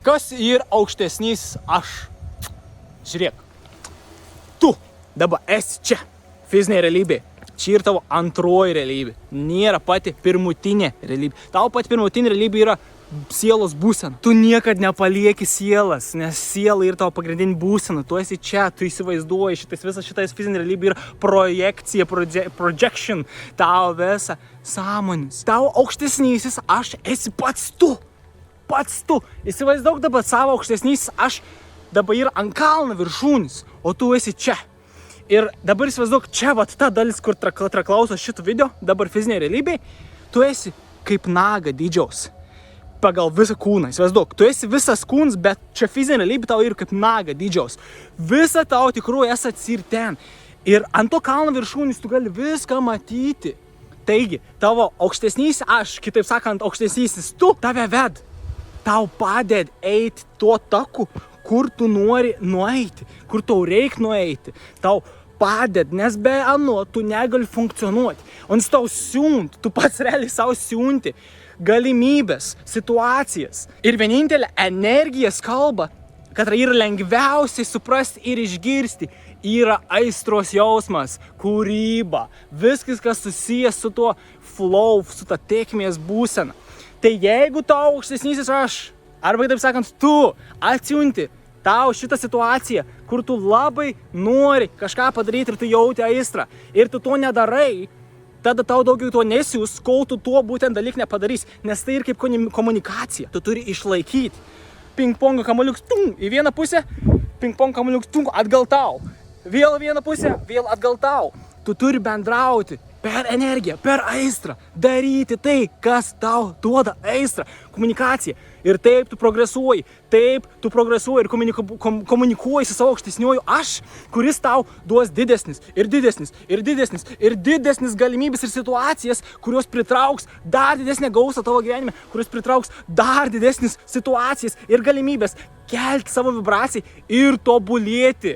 Kas yra aukštesnis aš? Žiūrėk. Tu dabar esi čia, fizinė realybė. Čia yra tavo antroji realybė. Nėra pati pirmutinė realybė. Tavo pati pirmutinė realybė yra sielos būsena. Tu niekad nepalieki sielas, nes siela yra tavo pagrindinė būsena. Tu esi čia, tu įsivaizduoji, visas šitas fizinė realybė yra projekcija, projection. Tavo visa sąmonės. Tavo aukštesnysis aš esi pats tu. Pats tu. Įsivaizduok dabar savo aukštesnysis aš dabar yra ant kalno viršūnis, o tu esi čia. Ir dabar įsivaizduok čia, vat ta dalis, kur traklauso šitą video, dabar fizinė realybė, tu esi kaip naga didžiaus. Pagal visą kūną. Įsivaizduok, tu esi visas kūnas, bet čia fizinė realybė tau yra kaip naga didžiaus. Visa tau tikrųjų esi ir ten. Ir ant to kalno viršūnis tu gali viską matyti. Taigi, tavo aukštesnysis aš, kitaip sakant, aukštesnysis tu, tave ved. Tau padėd eiti tuo taku, kur tu nori nueiti, kur tau reikia nueiti. Tau padėd, nes be ano tu negali funkcionuoti. O jis tau siunt, tu pats realiai savo siunti galimybės, situacijas. Ir vienintelė energijos kalba, kad yra lengviausiai suprasti ir išgirsti, yra aistros jausmas, kūryba, viskas, kas susijęs su tuo flow, su ta tėkmės būsena. Tai jeigu tau aukštesnysis aš, arba taip sakant, tu atsiunti tau šitą situaciją, kur tu labai nori kažką padaryti ir tu jauti aistrą, ir tu to nedarai, tada tau daugiau to nesiūs, kol tu tuo būtent dalyk nepadarys, nes tai ir kaip komunikacija. Tu turi išlaikyti. Ping-pongo kamuoliuks į vieną pusę, ping-pongo kamuoliuks atgal tau. Vėl vieną pusę, vėl atgal tau. Tu turi bendrauti per energiją, per aistrą, daryti tai, kas tau duoda aistrą, komunikacija. Ir taip tu progresuoji ir komunikuoji su savo aukštesniuoju aš, kuris tau duos didesnis galimybės ir situacijas, kurios pritrauks dar didesnę gausą tavo gyvenime, kurios pritrauks dar didesnis situacijas ir galimybės kelti savo vibraciją ir tobulėti.